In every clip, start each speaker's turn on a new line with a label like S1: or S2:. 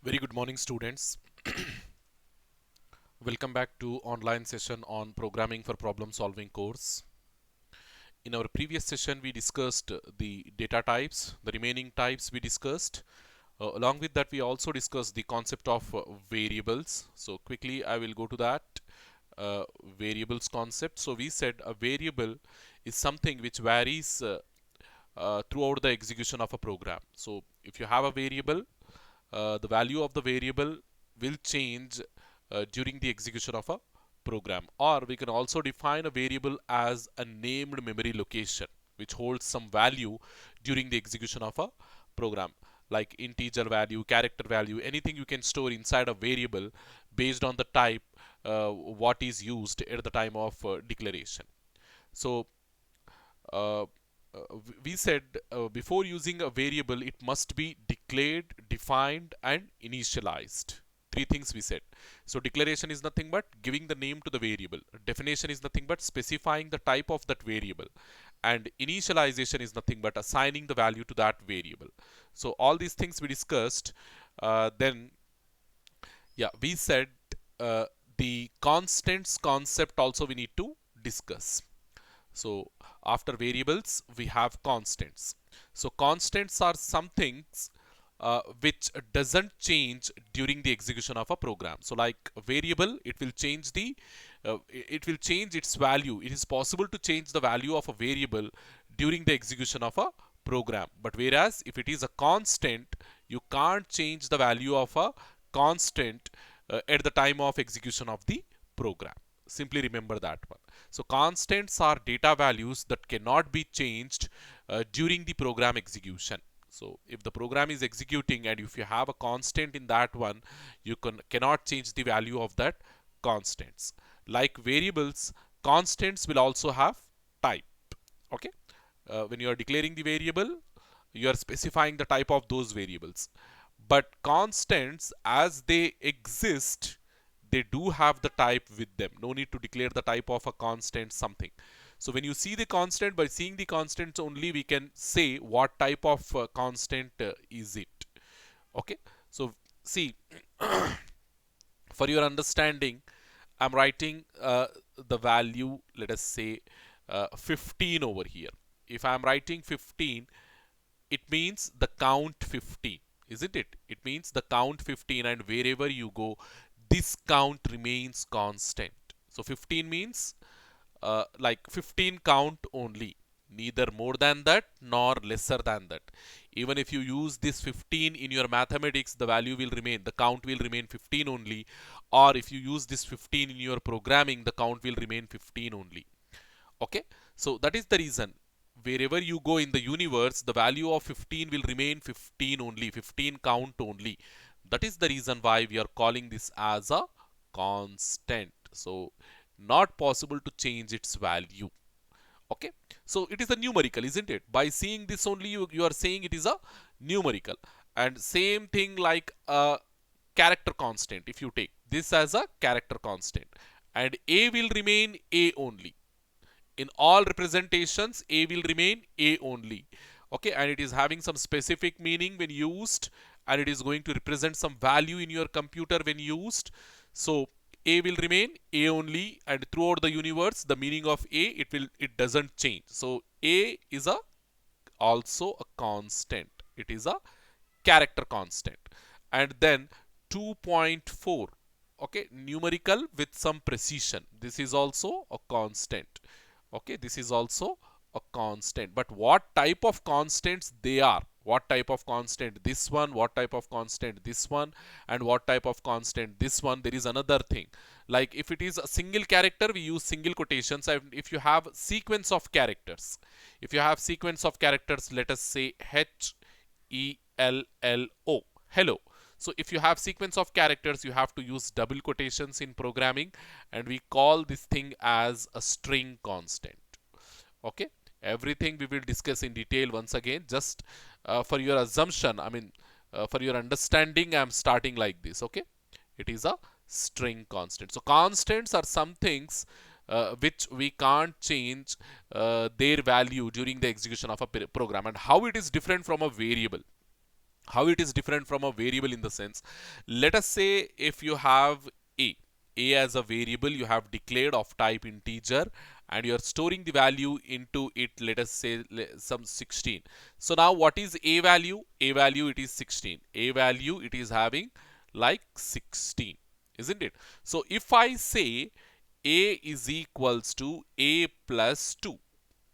S1: Very good morning, students. Welcome back to online session on programming for problem solving course. In our previous session, we discussed the data types, the remaining types we discussed. Along with that, we also discussed the concept of variables. So quickly, I will go to that variables concept. So we said a variable is something which varies throughout the execution of a program. So if you have a variable, the value of the variable will change during the execution of a program. Or we can also define a variable as a named memory location which holds some value during the execution of a program, like integer value, character value, anything you can store inside a variable based on the type what is used at the time of declaration. So uh, we said before using a variable, it must be declared, defined, and initialized. Three things we said. So declaration is nothing but giving the name to the variable. Definition is nothing but specifying the type of that variable. And initialization is nothing but assigning the value to that variable. So all these things we discussed. Then, yeah, we said uh, the constants concept also we need to discuss. So after variables, we have constants. So constants are some things which doesn't change during the execution of a program. So like a variable, it will change its value. It is possible to change the value of a variable during the execution of a program. But whereas if it is a constant, you can't change the value of a constant at the time of execution of the program. Simply remember that one. So constants are data values that cannot be changed during the program execution. So if the program is executing and if you have a constant in that one, you cannot change the value of that constants. Like variables, constants will also have type. Okay. When you are declaring the variable, you are specifying the type of those variables. But constants, as they exist, they do have the type with them. No need to declare the type of a constant something. So when you see the constant, by seeing the constants only, we can say what type of constant is it. Okay. So see, for your understanding, I'm writing the value, let us say 15 over here. If I'm writing 15, it means the count 15, isn't it? It means the count 15, and wherever you go, this count remains constant. So 15 means like 15 count only, neither more than that nor lesser than that. Even if you use this 15 in your mathematics, the value will remain, the count will remain 15 only. Or if you use this 15 in your programming, the count will remain 15 only. Okay, so that is the reason wherever you go in the universe, the value of 15 will remain 15 only, 15 count only. That is the reason why we are calling this as a constant. So not possible to change its value. Okay, so it is a numerical, isn't it? By seeing this only, you are saying it is a numerical. And same thing like a character constant. If you take this as a character constant, and a will remain a only, in all representations, a will remain a only. Okay, and it is having some specific meaning when used, and it is going to represent some value in your computer when used. So a will remain a only, and throughout the universe, the meaning of a, it doesn't change. So a is a also a constant. It is a character constant. And then 2.4, okay, numerical with some precision, this is also a constant. Okay, this is also a constant. But what type of constants they are, what type of constant this one, what type of constant this one, and what type of constant this one, there is another thing. Like if it is a single character, we use single quotations. And if you have sequence of characters, if you have sequence of characters, let us say HELLO, hello. So if you have sequence of characters, you have to use double quotations in programming, and we call this thing as a string constant. Okay, everything we will discuss in detail once again. Just for your assumption, I mean, for your understanding, I'm starting like this. Okay, it is a string constant. So constants are some things which we can't change their value during the execution of a program. And how it is different from a variable? How it is different from a variable in the sense, let us say if you have a as a variable you have declared of type integer, and you are storing the value into it, let us say some 16. So now what is a value? A value, it is 16. A value, it is having like 16, isn't it? So if I say a is equals to a plus 2,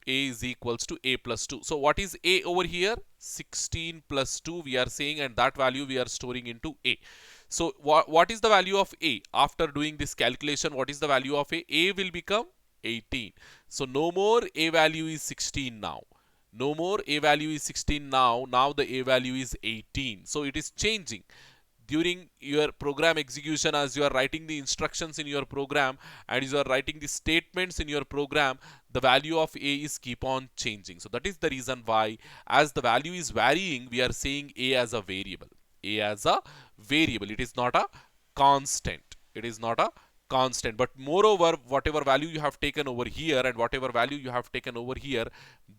S1: a is equals to a plus 2. So what is a over here? 16 plus 2 we are saying, and that value we are storing into a. So what is the value of a? After doing this calculation, what is the value of a? A will become 18. So no more a value is 16 now. No more a value is 16 now. Now the a value is 18. So it is changing during your program execution. As you are writing the instructions in your program and you are writing the statements in your program, the value of a is keep on changing. So that is the reason why, as the value is varying, we are saying a as a variable. A as a variable, it is not a constant. It is not a constant. But moreover, whatever value you have taken over here and whatever value you have taken over here,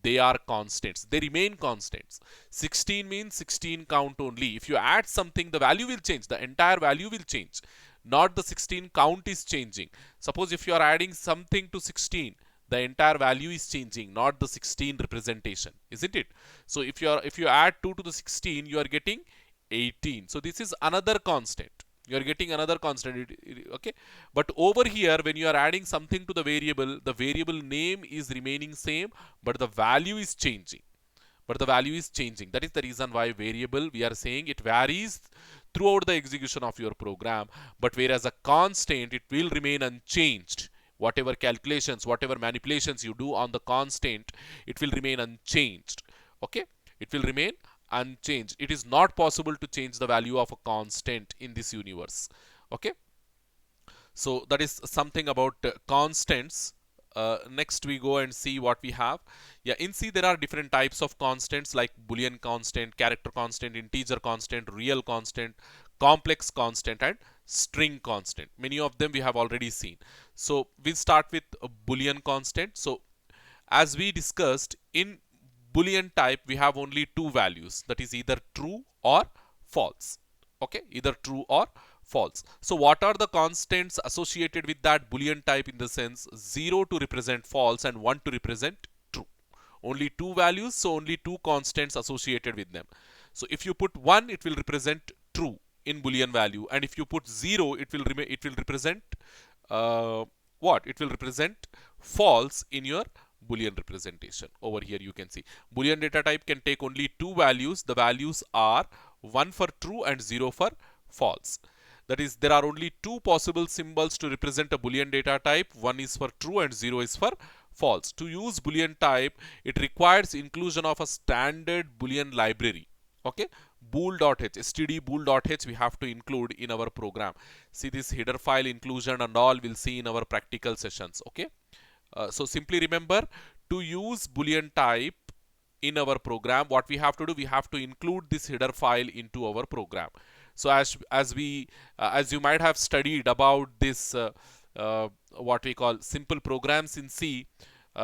S1: they are constants. They remain constants. 16 means 16 count only. If you add something, the value will change. The entire value will change. Not the 16 count is changing. Suppose if you are adding something to 16, the entire value is changing, not the 16 representation, isn't it? So if you add 2 to the 16, you are getting 18. So this is another constant. You are getting another constant. Okay, but over here when you are adding something to the variable name is remaining same, but the value is changing. That is the reason why variable, we are saying it varies throughout the execution of your program, but whereas a constant, it will remain unchanged. Whatever calculations, whatever manipulations you do on the constant, it will remain unchanged. Okay, it will remain unchanged. It is not possible to change the value of a constant in this universe. Okay, so that is something about constants. Next we go and see what we have. Yeah, in C there are different types of constants like boolean constant, character constant, integer constant, real constant, complex constant, and string constant. Many of them we have already seen. So we'll start with a boolean constant. So as we discussed, in boolean type we have only two values, that is either true or false. Okay, either true or false. So what are the constants associated with that boolean type? In the sense, 0 to represent false and 1 to represent true. Only two values, so only two constants associated with them. So if you put 1, it will represent true in boolean value, and if you put 0, it will represent uh, what? It will represent false in your boolean representation. Over here you can see boolean data type can take only two values. The values are 1 for true and 0 for false. That is, there are only two possible symbols to represent a boolean data type. One is for true and 0 is for false. To use boolean type, it requires inclusion of a standard boolean library. Okay, bool.h, std bool.h we have to include in our program. See, this header file inclusion and all we'll see in our practical sessions. Okay, so simply remember, to use boolean type in our program, what we have to do, we have to include this header file into our program. So as you might have studied about this what we call simple programs in C,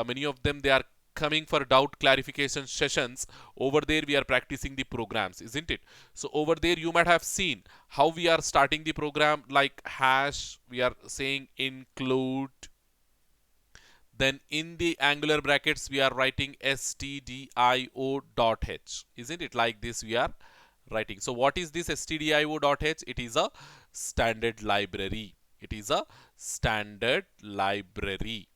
S1: many of them, they are coming for doubt clarification sessions. Over there we are practicing the programs, isn't it? So over there you might have seen how we are starting the program, like hash, we are saying include, then in the angular brackets we are writing stdio.h, isn't it? Like this we are writing. So what is this stdio.h? It is a standard library. It is a standard library.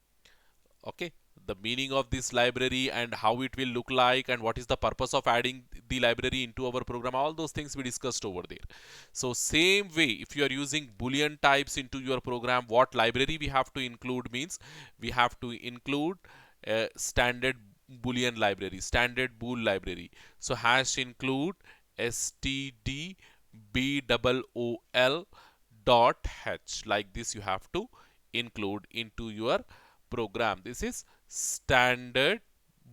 S1: Okay, the meaning of this library and how it will look like and what is the purpose of adding the library into our program, all those things we discussed over there. So same way, if you are using boolean types into your program, what library we have to include means we have to include a standard boolean library, standard bool library. So hash include std bool dot h, like this you have to include into your program. This is standard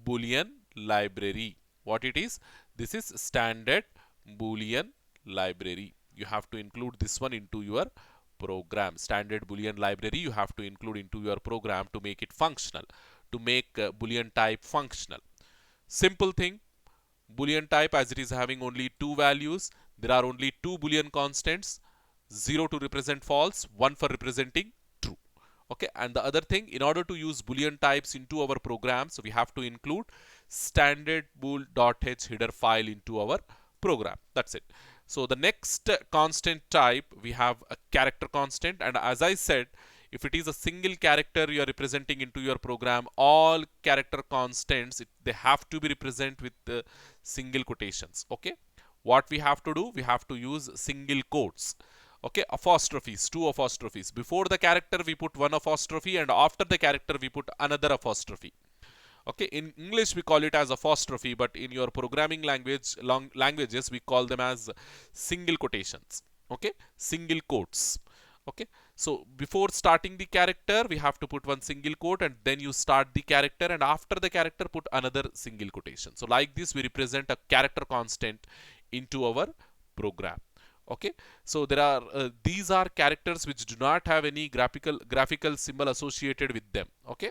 S1: boolean library. What it is? This is standard boolean library. You have to include this one into your program. Standard boolean library you have to include into your program to make it functional, to make boolean type functional. Simple thing. Boolean type, as it is having only two values, there are only two Boolean constants, 0 to represent false, 1 for representing true. Okay, and the other thing, in order to use Boolean types into our program, so we have to include standard bool.h header file into our program. That's it. So the next constant type, we have a character constant, and as I said, if it is a single character you are representing into your program, all character constants, they have to be represented with single quotations. Okay, what we have to do, we have to use single quotes. Okay, apostrophes, two apostrophes. Before the character we put one apostrophe, and after the character we put another apostrophe. Okay, in English we call it as apostrophe, but in your programming languages we call them as single quotations. Okay, single quotes. Okay, so before starting the character we have to put one single quote, and then you start the character, and after the character put another single quotation. So like this we represent a character constant into our program. Okay, so there are these are characters which do not have any graphical symbol associated with them. Okay,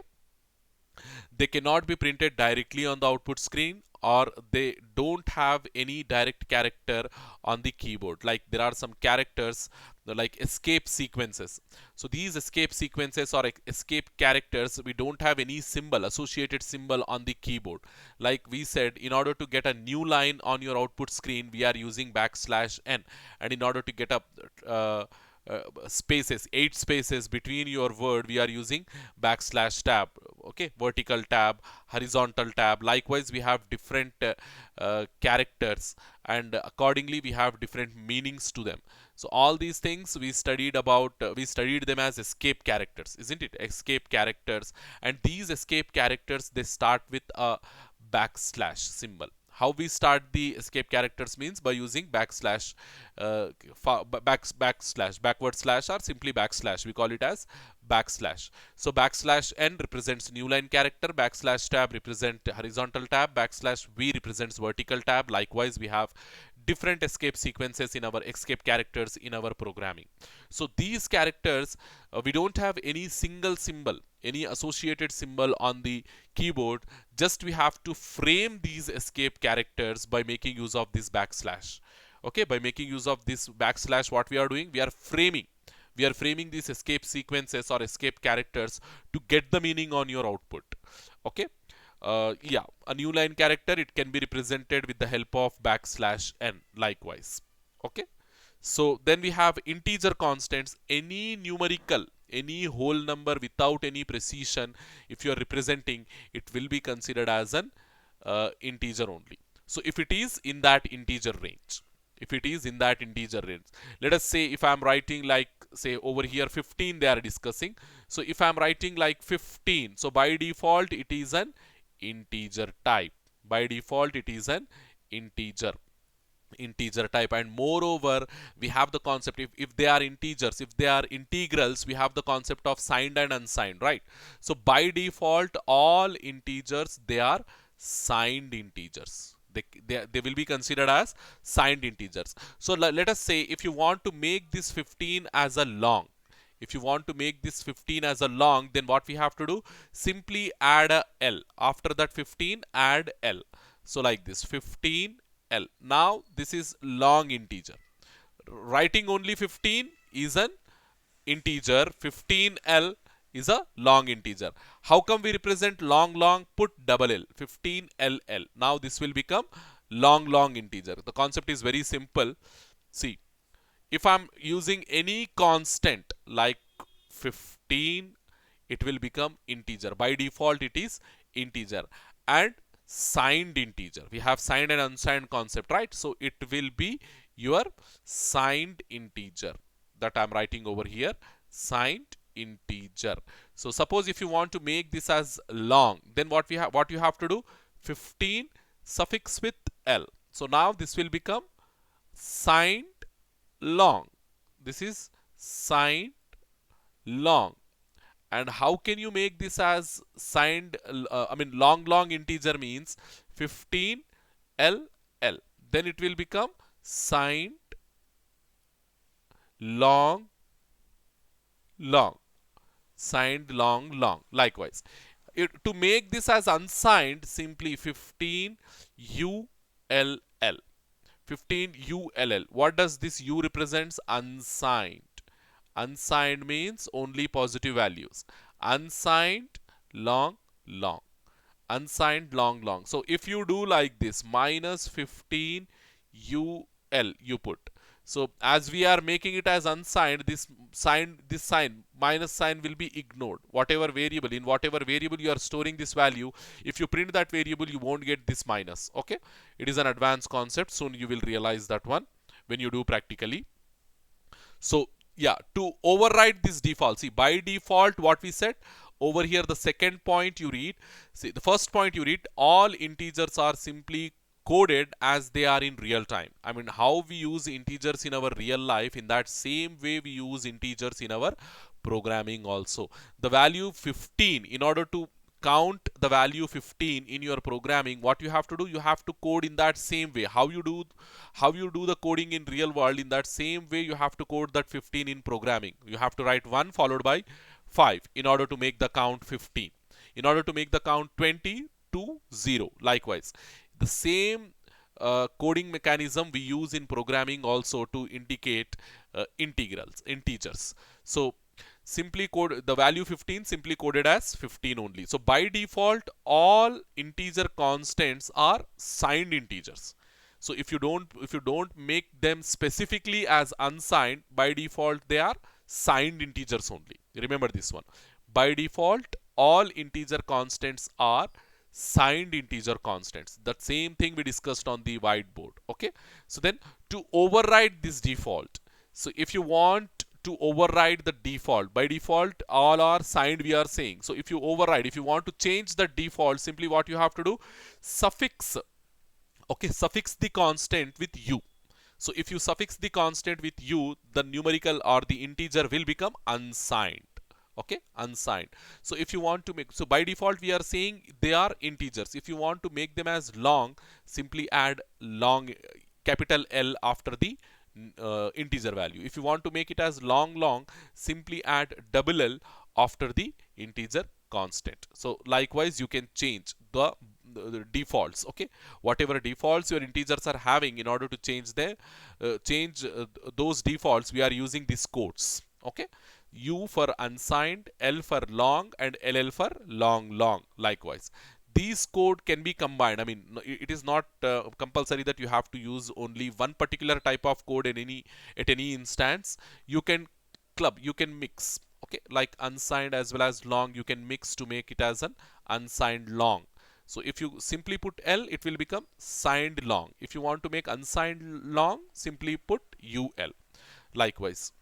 S1: they cannot be printed directly on the output screen, or they don't have any direct character on the keyboard. Like there are some characters like escape sequences. So these escape sequences or escape characters, we don't have any symbol, associated symbol on the keyboard. Like we said, in order to get a new line on your output screen, we are using \n, and in order to get a spaces, 8 spaces between your word, we are using \tab. Okay, vertical tab, horizontal tab. Likewise, we have different characters, and accordingly we have different meanings to them. So all these things we studied about, we studied them as escape characters, isn't it? Escape characters, and these escape characters, they start with a \symbol. How we start the escape characters means by using backward slash, or simply backslash. We call it as backslash. So \n represents new line character, \tab represent horizontal tab, \v represents vertical tab. Likewise, we have different escape sequences in our escape characters in our programming. So these characters, we don't have any single symbol, any associated symbol on the keyboard. Just we have to frame these escape characters by making use of this backslash. Okay, by making use of this backslash, what we are doing, we are framing these escape sequences or escape characters to get the meaning on your output. Okay, yeah, a new line character, it can be represented with the help of \n likewise. Okay, so then we have integer constants. Any numerical, any whole number without any precision, if you are representing, it will be considered as an integer only. So if it is in that integer range, let us say if I am writing like, say over here 15 they are discussing. So if I am writing like 15, so by default it is an integer type. By default it is an integer type. And moreover, we have the concept, if they are integers, if they are integrals, we have the concept of signed and unsigned, right? So by default all integers, they are signed integers. They will be considered as signed integers. So let us say if you want to make this 15 as a long, then what we have to do, simply add a L. After that 15, add L. So like this, 15 L. Now this is long integer. Writing only 15 is an integer. 15L is a long integer. How come we represent long? Put double L. 15LL. Now this will become long integer. The concept is very simple. See, if I'm using any constant like 15, it will become integer. By default it is integer. And signed integer, we have signed and unsigned concept, right? So it will be your signed integer that I'm writing over here, signed integer. So suppose if you want to make this as long, then what you have to do, 15 suffix with L. So now this will become signed long. This is signed long. And how can you make this as signed, long integer means 15 L. Then it will become signed long. Signed long. Likewise, to make this as unsigned, simply 15 U ULL. 15 ULL. What does this U represents? Unsigned. Unsigned means only positive values. Unsigned, long, long. Unsigned, long, long. So if you do like this, minus 15 UL you put. So as we are making it as unsigned, this sign, minus sign will be ignored. Whatever variable, in whatever variable you are storing this value, if you print that variable, you won't get this minus. Okay. It is an advanced concept. Soon you will realize that one when you do practically. So yeah, to override this default, see by default what we said over here, the second point you read, see the first point you read, all integers are simply coded as they are in real time. I mean, how we use integers in our real life, in that same way we use integers in our programming also. The value 15, in order to count the value 15 in your programming, what you have to do, you have to code in that same way. How you do the coding in real world, in that same way you have to code that 15 in programming. You have to write 1 followed by 5 in order to make the count 15. In order to make the count 20 to 0. Likewise, the same coding mechanism we use in programming also to indicate integers. So simply code the value 15 simply coded as 15 only. So by default all integer constants are signed integers. So if you don't make them specifically as unsigned, by default they are signed integers only. Remember this one. By default all integer constants are signed integer constants. The same thing we discussed on the whiteboard. Okay. So then to override this default, so if you want to override the default, by default all are signed we are saying. So if you override, if you want to change the default, simply what you have to do, suffix, okay, suffix the constant with u. So if you suffix the constant with u, the numerical or the integer will become unsigned. Okay, unsigned. So if you want to make, so by default we are saying they are integers. If you want to make them as long, simply add long, capital L after the integer value. If you want to make it as long, simply add double L after the integer constant. So likewise you can change the defaults. Okay, whatever defaults your integers are having, in order to change those defaults, we are using these codes. Okay, U for unsigned, L for long, and LL for long. Likewise, these code can be combined. I mean, it is not compulsory that you have to use only one particular type of code at any instance. You can club, you can mix. Okay, like unsigned as well as long, you can mix to make it as an unsigned long. So if you simply put L, it will become signed long. If you want to make unsigned long, simply put UL. Likewise.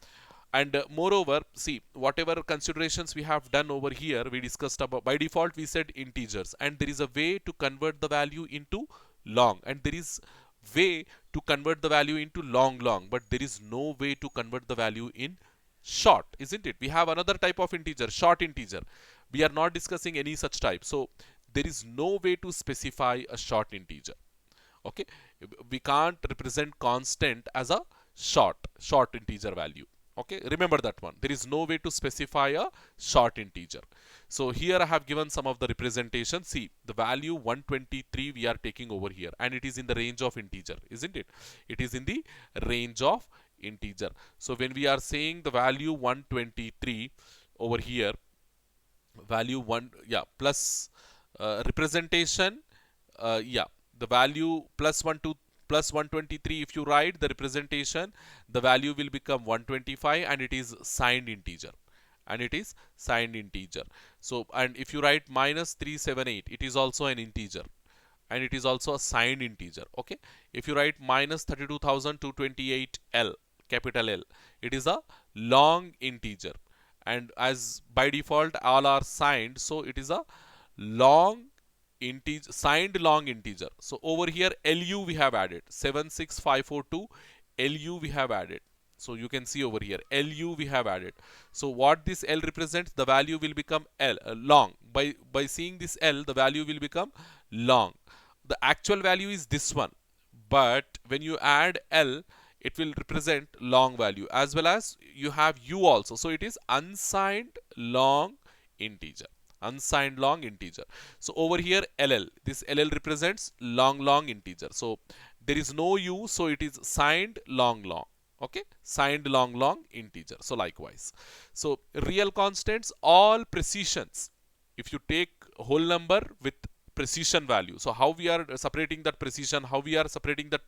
S1: And moreover, see, whatever considerations we have done over here, we discussed about, by default we said integers, and there is a way to convert the value into long, and there is way to convert the value into long, but there is no way to convert the value in short, isn't it? We have another type of integer, short integer. We are not discussing any such type. So there is no way to specify a short integer. Okay, we can't represent constant as a short integer value. Okay, remember that one. There is no way to specify a short integer. So here I have given some of the representation. See, the value 123 we are taking over here, and it is in the range of integer, isn't it? It is in the range of integer. So when we are saying the value 123 over here, value 1, yeah, plus representation, yeah, the value plus 1 to plus 123, if you write the representation, the value will become 125, and it is signed integer. So, and if you write minus 378, it is also an integer, and it is also a signed integer. Okay, if you write minus 32,228 L, capital L, it is a long integer, and as by default all are signed, so it is a long integer, signed long integer. So over here LU we have added 76542, LU we have added. So you can see over here LU we have added. So what this L represents, the value will become L, long. By seeing this L, the value will become long. The actual value is this one, but when you add L, it will represent long value, as well as you have U also. So it is unsigned long integer. unsigned long integer. So over here LL, this LL represents long integer. So there is no U, so it is signed long. Okay, signed long integer. So likewise, so real constants, all precisions. If you take whole number with precision value, so how we are separating that precision, how we are separating that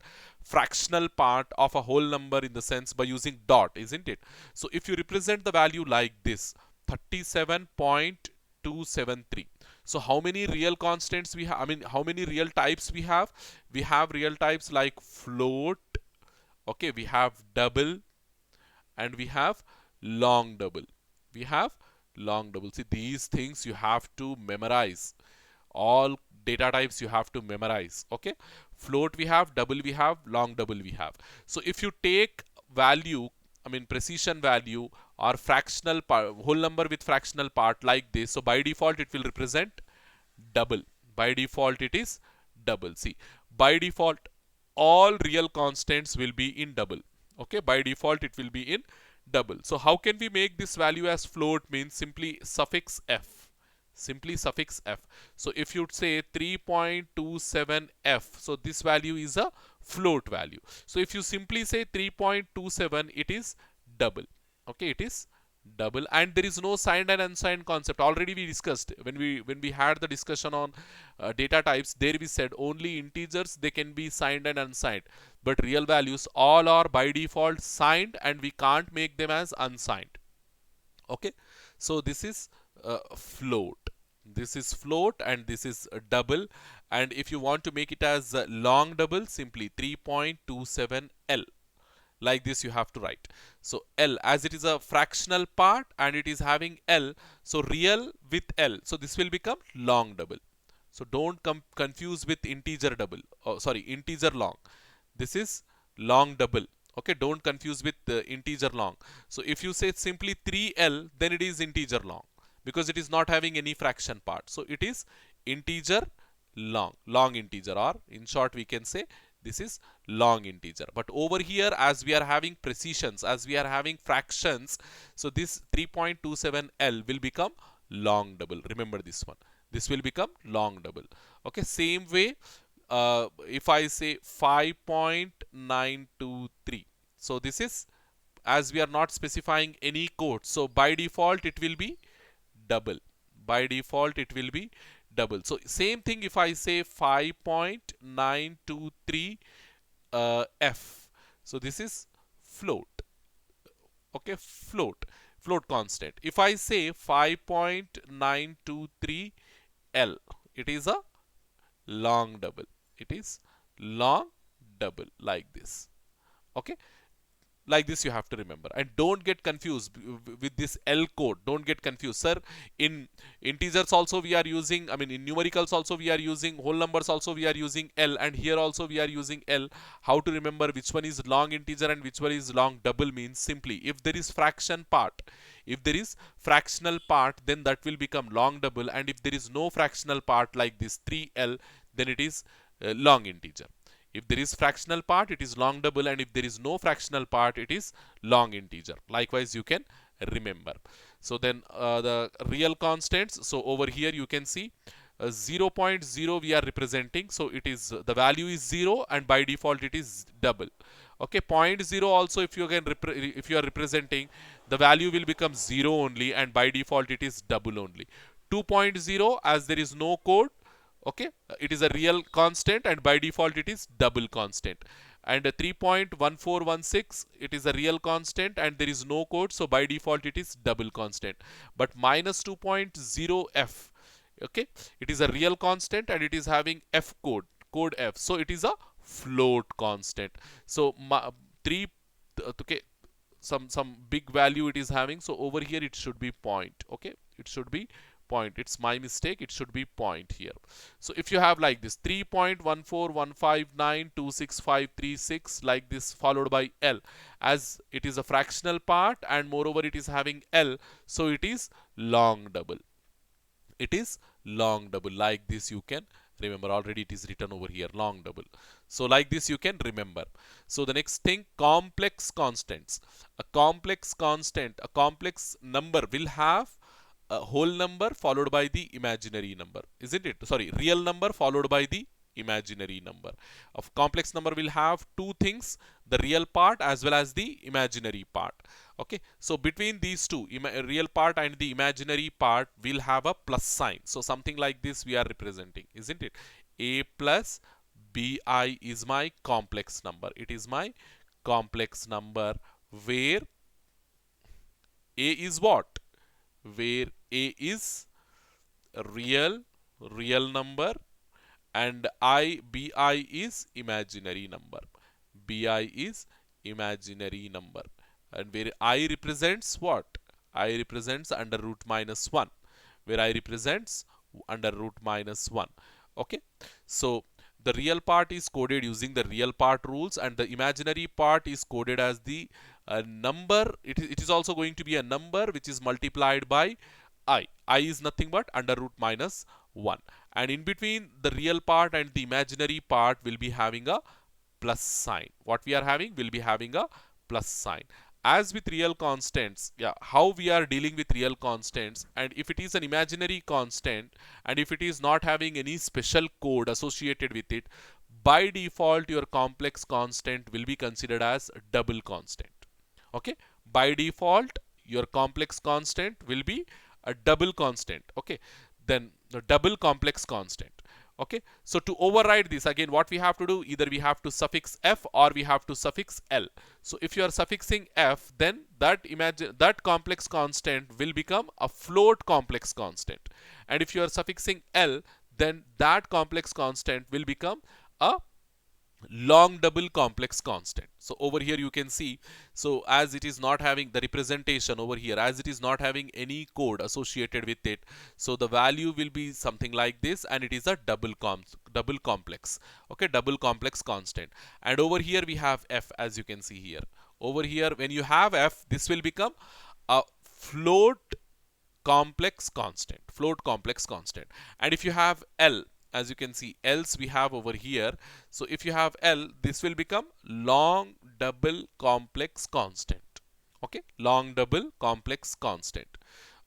S1: fractional part of a whole number in the sense by using dot, isn't it? So if you represent the value like this, 37.273. So how many real constants we have? I mean, how many real types we have? We have real types like float, okay, we have double, and we have long double. We have long double. See, these things you have to memorize. All data types you have to memorize. Okay, float we have, double we have, long double we have. So if you take value, I mean precision value or fractional part, whole number with fractional part like this, so by default it will represent double. By default it is double. See, by default all real constants will be in double. Okay, by default it will be in double. So how can we make this value as float? Means simply suffix f. Simply suffix f. So if you say 3.27f, so this value is a float value. So if you simply say 3.27, it is double. Okay, it is double, and there is no signed and unsigned concept. Already we discussed when we had the discussion on data types. There we said only integers, they can be signed and unsigned, but real values all are by default signed, and we can't make them as unsigned. Okay, so this is float. This is float and this is double, and if you want to make it as long double, simply 3.27L. Like this you have to write. So L, as it is a fractional part and it is having L, so real with L, so this will become long double. So don't confuse with integer double, oh sorry, integer long. This is long double. Okay, don't confuse with integer long. So if you say simply 3L, then it is integer long because it is not having any fraction part. So it is integer long integer, or in short we can say this is long integer. But over here, as we are having precisions, as we are having fractions, so this 3.27L will become long double. Remember this one. This will become long double. Okay, same way, if I say 5.923, so this is, as we are not specifying any code, so by default it will be double. By default it will be double. So same thing if I say 5.923 f. So this is float. Okay, float constant. If I say 5.923 L, it is a long double. It is long double like this. Okay, like this you have to remember, and don't get confused with this L code. Don't get confused, sir. In integers also we are using, I mean in numericals also we are using, whole numbers also we are using L, and here also we are using L. How to remember which one is long integer and which one is long double? Means simply if there is fraction part, if there is fractional part, then that will become long double, and if there is no fractional part like this 3L, then it is long integer. If there is fractional part, it is long double, and if there is no fractional part, it is long integer. Likewise you can remember. So then the real constants, so over here you can see 0.0 we are representing, so it is the value is 0 and by default it is double. Okay, 0.0 also if you can if you are representing, the value will become 0 only and by default it is double only. 2.0, as there is no code, okay, it is a real constant and by default it is double constant. And 3.1416, it is a real constant and there is no code, so by default it is double constant. But minus 2.0 f, okay, it is a real constant and it is having f code f, so it is a float constant. So 3, okay, some big value it is having, so over here it should be point. Okay, it should be point. It's my mistake, it should be point here. So if you have like this 3.141592656 like this followed by L, as it is a fractional part and moreover it is having L, so it is long double. It is long double. Like this you can remember. Already it is written over here, long double. So like this you can remember. So the next thing, complex constants. A complex constant, a complex number will have a whole number followed by the imaginary number, isn't it? Sorry, real number followed by the imaginary number. Of complex number will have two things, the real part as well as the imaginary part. Okay, so between these two, real part and the imaginary part will have a plus sign. So something like this we are representing, isn't it? A plus bi is my complex number. It is my complex number where a is what? Where a is a real number and bi is imaginary number. Bi is imaginary number. And where I represents what? I represents under root minus 1. Where I represents under root minus 1. Okay. So the real part is coded using the real part rules, and the imaginary part is coded as the number. It is also going to be a number which is multiplied by I. I is nothing but under root minus 1. And in between the real part and the imaginary part will be having a plus sign. What we are having will be having a plus sign. As with real constants, yeah, how we are dealing with real constants, and if it is an imaginary constant and if it is not having any special code associated with it, by default your complex constant will be considered as double constant. Okay, by default your complex constant will be a double constant. Okay, then the double complex constant. Okay, so to override this, again what we have to do, either we have to suffix f or we have to suffix l. So if you are suffixing f, then that complex constant will become a float complex constant, and if you are suffixing l, then that complex constant will become a long double complex constant. So over here you can see, so as it is not having the representation over here, as it is not having any code associated with it, so the value will be something like this, and it is a double complex, okay, double complex constant. And over here we have f, as you can see here. Over here when you have f, this will become a float complex constant. And if you have l, as you can see, else we have over here, so if you have l, this will become long double complex constant. Okay, long double complex constant.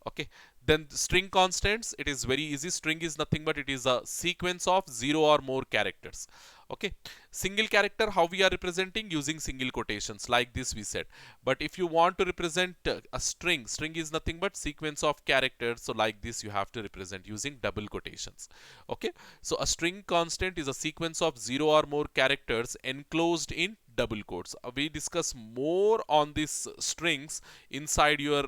S1: Okay, then string constants, it is very easy. String is nothing but it is a sequence of 0 or more characters. Okay, single character, how we are representing, using single quotations like this we said. But if you want to represent a string is nothing but sequence of characters, so like this you have to represent using double quotations. Okay, so a string constant is a sequence of 0 or more characters enclosed in double quotes. We discuss more on these strings inside your,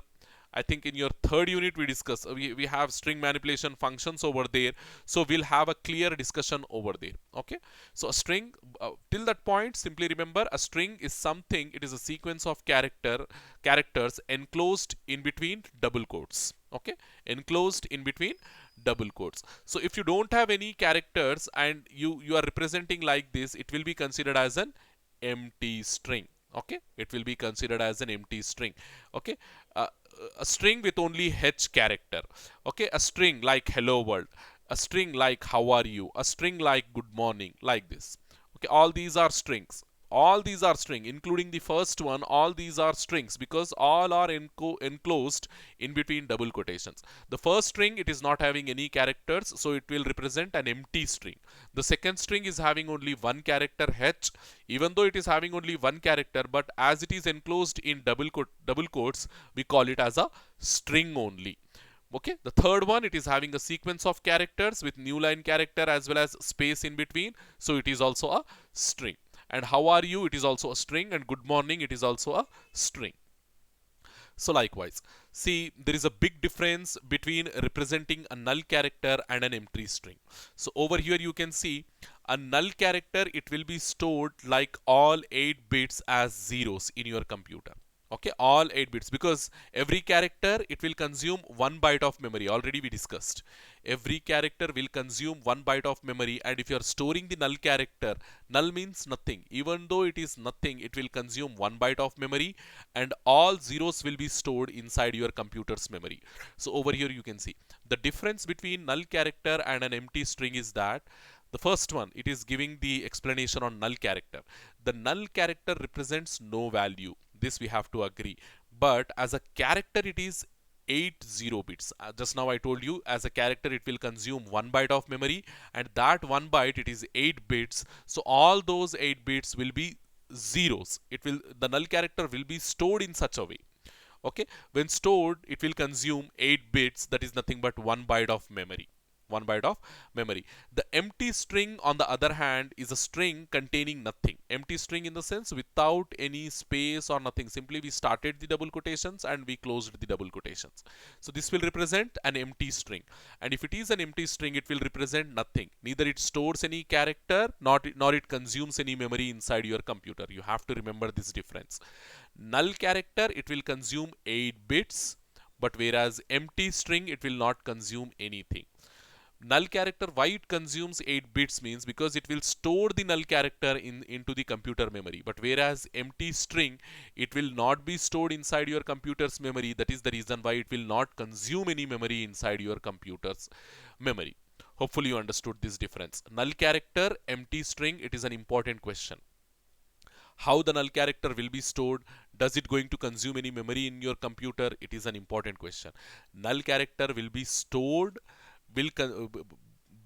S1: I think in your third unit we discuss, we have string manipulation functions over there, so we'll have a clear discussion over there. Okay, so a string, till that point simply remember, a string is something, it is a sequence of characters enclosed in between double quotes. Okay, enclosed in between double quotes. So if you don't have any characters and you are representing like this, it will be considered as an empty string. Okay, it will be considered as an empty string. Okay, a string with only h character. Okay, a string like hello world, a string like how are you, a string like good morning, like this. Okay, all these are strings. All these are string, including the first one. All these are strings because all are enclosed in between double quotations. The first string, it is not having any characters, so it will represent an empty string. The second string is having only one character h, even though it is having only one character, but as it is enclosed in double quotes, we call it as a string only. Okay, the third one, it is having a sequence of characters with new line character as well as space in between, so it is also a string. And how are you, it is also a string, and good morning, it is also a string. So likewise, see, there is a big difference between representing a null character and an empty string. So over here you can see a null character, it will be stored like all 8 bits as zeros in your computer. Okay, all 8 bits, because every character, it will consume 1 byte of memory. Already we discussed, every character will consume 1 byte of memory, and if you are storing the null character, null means nothing, even though it is nothing, it will consume 1 byte of memory, and all zeros will be stored inside your computer's memory. So over here you can see the difference between null character and an empty string is that the first one, it is giving the explanation on null character. The null character represents no value. This we have to agree. But as a character, it is 8 0 bits. Just now I told you as a character it will consume 1 byte of memory, and that 1 byte it is 8 bits. So all those 8 bits will be zeros. The null character will be stored in such a way. Okay, when stored it will consume 8 bits, that is nothing but 1 byte of memory. 1 byte of memory. The empty string on the other hand is a string containing nothing. Empty string in the sense without any space or nothing. Simply we started the double quotations and we closed the double quotations. So this will represent an empty string. And if it is an empty string, it will represent nothing. Neither it stores any character nor it consumes any memory inside your computer. You have to remember this difference. Null character it will consume 8 bits, but whereas empty string it will not consume anything. Null character, why it consumes 8 bits means because it will store the null character into the computer memory, but whereas empty string it will not be stored inside your computer's memory. That is the reason why it will not consume any memory inside your computer's memory. Hopefully you understood this difference. Null character, empty string, it is an important question. How the null character will be stored, does it going to consume any memory in your computer, it is an important question. Null character will be stored,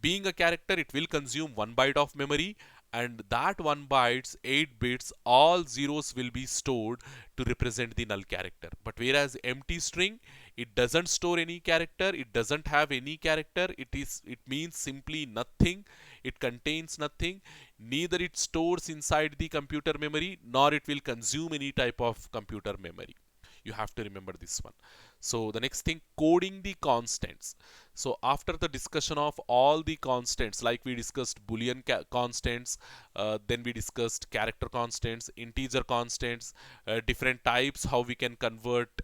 S1: being a character it will consume 1 byte of memory, and that 1 bytes 8 bits all zeros will be stored to represent the null character. But whereas empty string it doesn't store any character, it doesn't have any character, it means simply nothing, it contains nothing, neither it stores inside the computer memory nor it will consume any type of computer memory. You have to remember this one. So the next thing, coding the constants. So after the discussion of all the constants, like we discussed Boolean constants, then we discussed character constants, integer constants, different types, how we can convert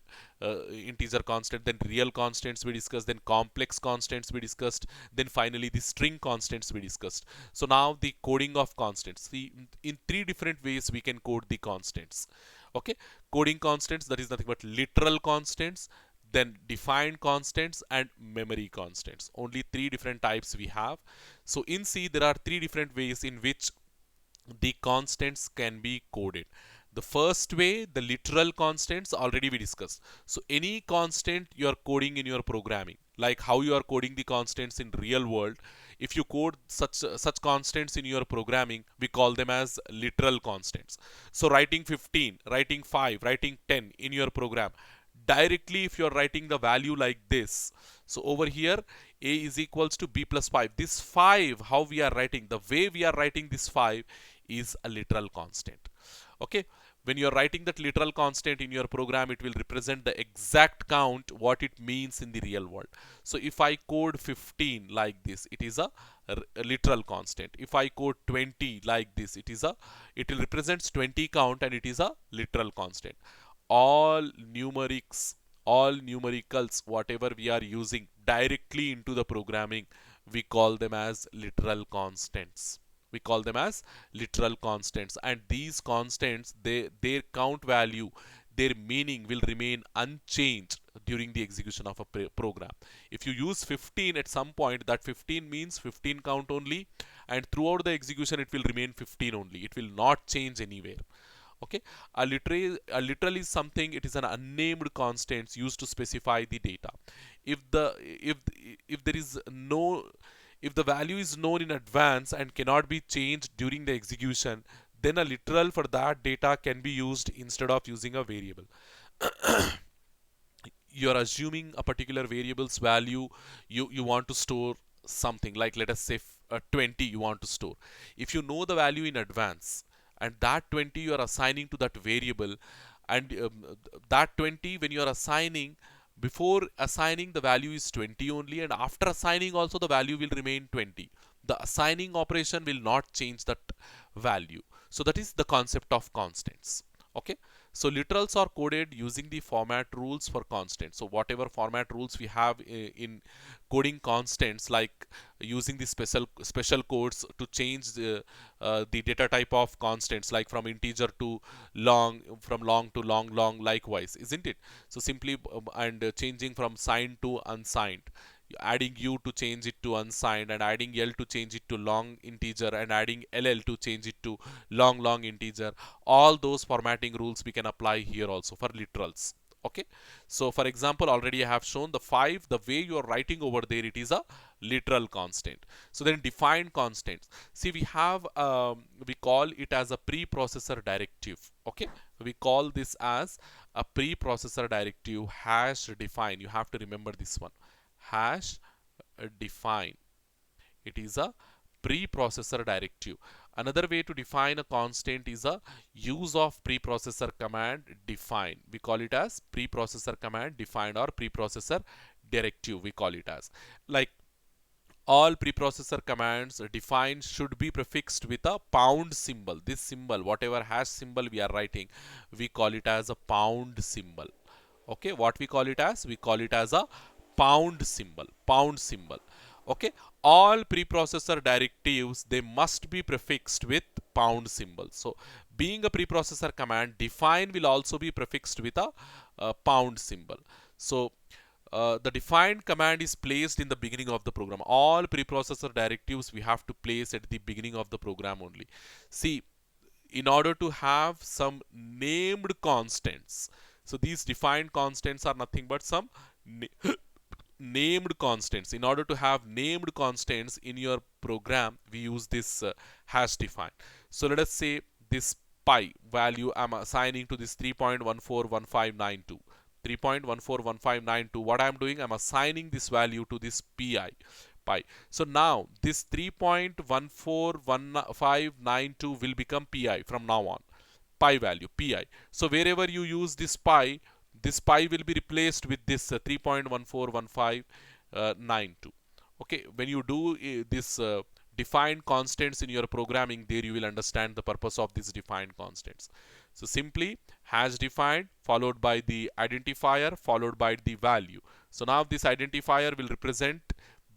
S1: integer constant, then real constants we discussed, then complex constants we discussed, then finally the string constants we discussed. So now the coding of constants. See, in 3 different ways we can code the constants. Okay, coding constants, that is nothing but literal constants, then defined constants and memory constants. Only 3 different types we have. So in C there are 3 different ways in which the constants can be coded. The first way, the literal constants, already we discussed. So any constant you are coding in your programming, like how you are coding the constants in real world, if you code such constants in your programming, we call them as literal constants. So writing 15, writing 5, writing 10 in your program, directly if you are writing the value like this, so over here a is equals to b plus 5, this 5 how we are writing, the way we are writing this 5 is a literal constant. Okay, when you are writing that literal constant in your program, it will represent the exact count what it means in the real world. So if I code 15 like this, it is a literal constant. If I code 20 like this, it will represents 20 count and it is a literal constant. All numerics, all numericals, whatever we are using directly into the programming, we call them as literal constants. We call them as literal constants, and these constants, their count value, their meaning will remain unchanged during the execution of a program. If you use 15 at some point, that 15 means 15 count only, and throughout the execution it will remain 15 only. It will not change anywhere. Okay, a literal is something, it is an unnamed constant used to specify the data. If the if there is no if the value is known in advance and cannot be changed during the execution, then a literal for that data can be used instead of using a variable. You are assuming a particular variable's value, you want to store something like, let us say 20 you want to store. If you know the value in advance and that 20 you are assigning to that variable, and that 20 when you are assigning, before assigning the value is 20 only, and after assigning also the value will remain 20. The assigning operation will not change that value. So that is the concept of constants. Okay, so literals are coded using the format rules for constants. So whatever format rules we have in coding constants, like using the special codes to change the data type of constants, like from integer to long, from long to long likewise, isn't it? So simply and changing from signed to unsigned, adding u to change it to unsigned, and adding l to change it to long integer, and adding ll to change it to long integer. All those formatting rules we can apply here also for literals. Okay, so for example, already I have shown the 5, the way you are writing over there, it is a literal constant. So then defined constants, see we have we call it as a preprocessor directive. Okay, we call this as a preprocessor directive hash define. You have to remember this one, hash define. It is a preprocessor directive. Another way to define a constant is a use of preprocessor command define. We call it as preprocessor command defined or preprocessor directive, we call it as. Like all preprocessor commands defined should be prefixed with a pound symbol. This symbol, whatever hash symbol we are writing, we call it as a pound symbol. Okay, what we call it as? We call it as a pound symbol. Pound symbol. Okay, all preprocessor directives, they must be prefixed with pound symbol. So being a preprocessor command, define will also be prefixed with a pound symbol. So the defined command is placed in the beginning of the program. All preprocessor directives we have to place at the beginning of the program only. See, in order to have some named constants, so these defined constants are nothing but some named constants. In order to have named constants in your program, we use this hash define. So let us say this pi value I'm assigning to this 3.141592. 3.141592. What I'm doing, I'm assigning this value to this pi. So now this 3.141592 will become pi from now on. Pi value, pi. So wherever you use this pi will be replaced with this 3.141592. Okay, when you do this defined constants in your programming, there you will understand the purpose of these defined constants. So simply hash defined followed by the identifier followed by the value. So now this identifier will represent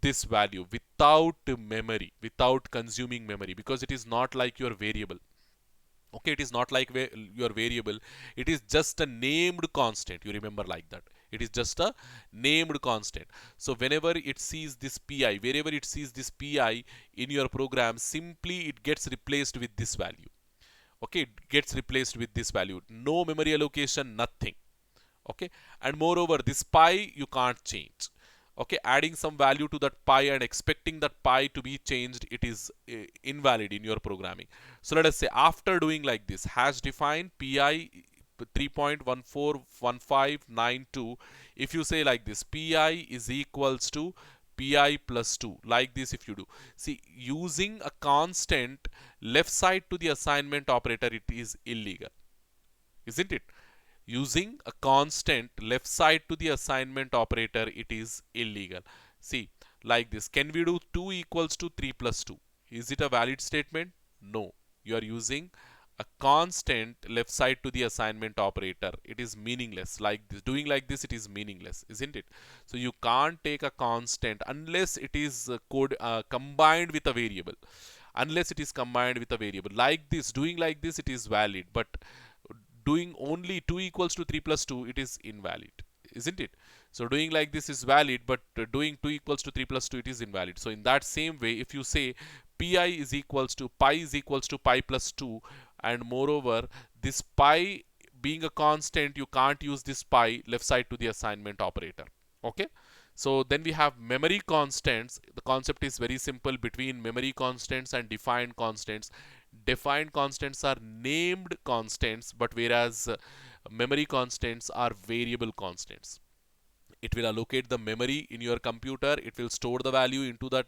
S1: this value without memory, without consuming memory, because it is not like your variable. Okay, it is not like your variable, it is just a named constant. You remember like that, it is just a named constant. So whenever it sees this pi, wherever it sees this pi in your program, simply it gets replaced with this value. Okay, it gets replaced with this value, no memory allocation, nothing. Okay, and moreover this pi you can't change. Okay, adding some value to that pi and expecting that pi to be changed, it is invalid in your programming. So let us say after doing like this hash define pi 3.141592, if you say like this pi is equals to pi plus 2, like this, if you do, see, using a constant left side to the assignment operator, it is illegal, isn't it? Using a constant left side to the assignment operator, it is illegal. See, like this, can we do 2 equals to 3 plus 2? Is it a valid statement? No. You are using a constant left side to the assignment operator. It is meaningless. Like this, doing like this, it is meaningless, isn't it? So you can't take a constant unless it is combined with a variable. Unless it is combined with a variable. Like this, doing like this, it is valid. But doing only 2 equals to 3 plus 2, it is invalid, isn't it? So doing like this is valid, but doing 2 equals to 3 plus 2, it is invalid. So in that same way, if you say pi is equals to pi plus 2, and moreover this pi being a constant, you can't use this pi left side to the assignment operator. Okay, so then we have memory constants. The concept is very simple between memory constants and defined constants. Defined constants are named constants, but whereas memory constants are variable constants. It will allocate the memory in your computer, it will store the value into that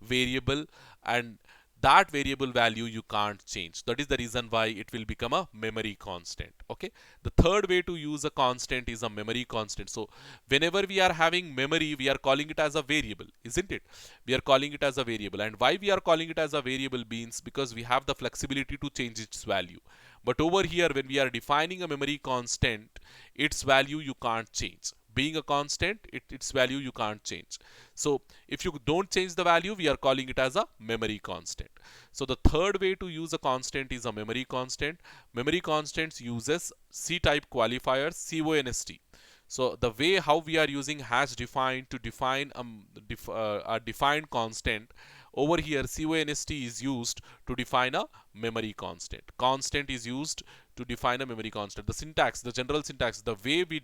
S1: variable, and that variable value you can't change. That is the reason why it will become a memory constant. Okay, the third way to use a constant is a memory constant. So whenever we are having memory, we are calling it as a variable, isn't it? We are calling it as a variable, and why we are calling it as a variable means because we have the flexibility to change its value. But over here, when we are defining a memory constant, its value you can't change. Being a constant, its value you can't change. So if you don't change the value, we are calling it as a memory constant. So the third way to use a constant is a memory constant. Memory constants uses C-type qualifiers, CONST. So the way how we are using hash define to define a defined constant, over here CONST is used to define a memory constant. Constant is used to define a memory constant. The syntax, the general syntax, the way we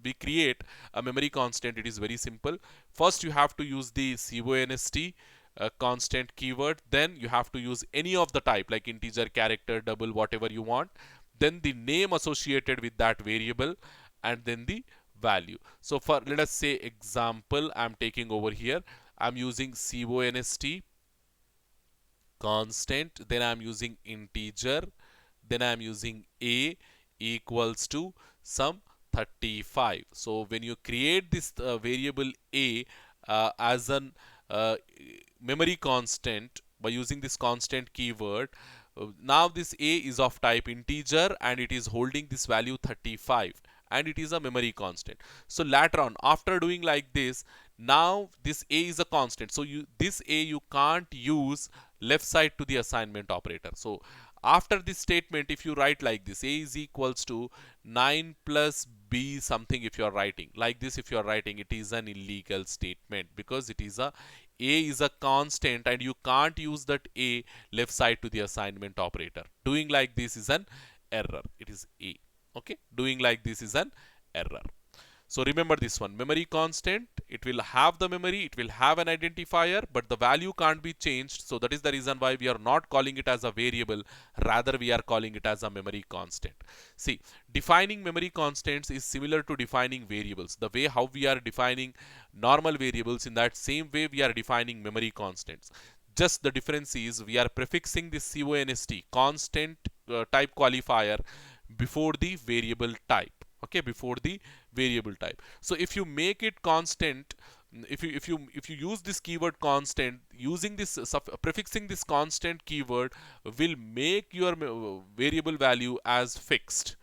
S1: we create a memory constant, it is very simple. First you have to use the const constant keyword, then you have to use any of the type like integer, character, double, whatever you want, then the name associated with that variable, and then the value. So for, let us say example, I'm taking over here, I'm using const constant, then I'm using integer, then I'm using a equals to some 35. So when you create this variable a as an uh, memory constant by using this constant keyword, now this a is of type integer and it is holding this value 35 and it is a memory constant. So later on, after doing like this, now this a is a constant, so this a you can't use left side to the assignment operator. So after this statement, if you write like this, a is equals to 9 plus b something, if you are writing like this, if you are writing, it is an illegal statement because it is a is a constant and you can't use that a left side to the assignment operator. Doing like this is an error, it is a. Okay, doing like this is an error. So remember this one, memory constant, it will have the memory, it will have an identifier, but the value can't be changed. So that is the reason why we are not calling it as a variable, rather we are calling it as a memory constant. See, defining memory constants is similar to defining variables. The way how we are defining normal variables, in that same way we are defining memory constants. Just the difference is we are prefixing this const constant type qualifier before the variable type. Okay, before the variable type. So if you make it constant, if you use this keyword constant, using this prefixing this constant keyword will make your variable value as fixed,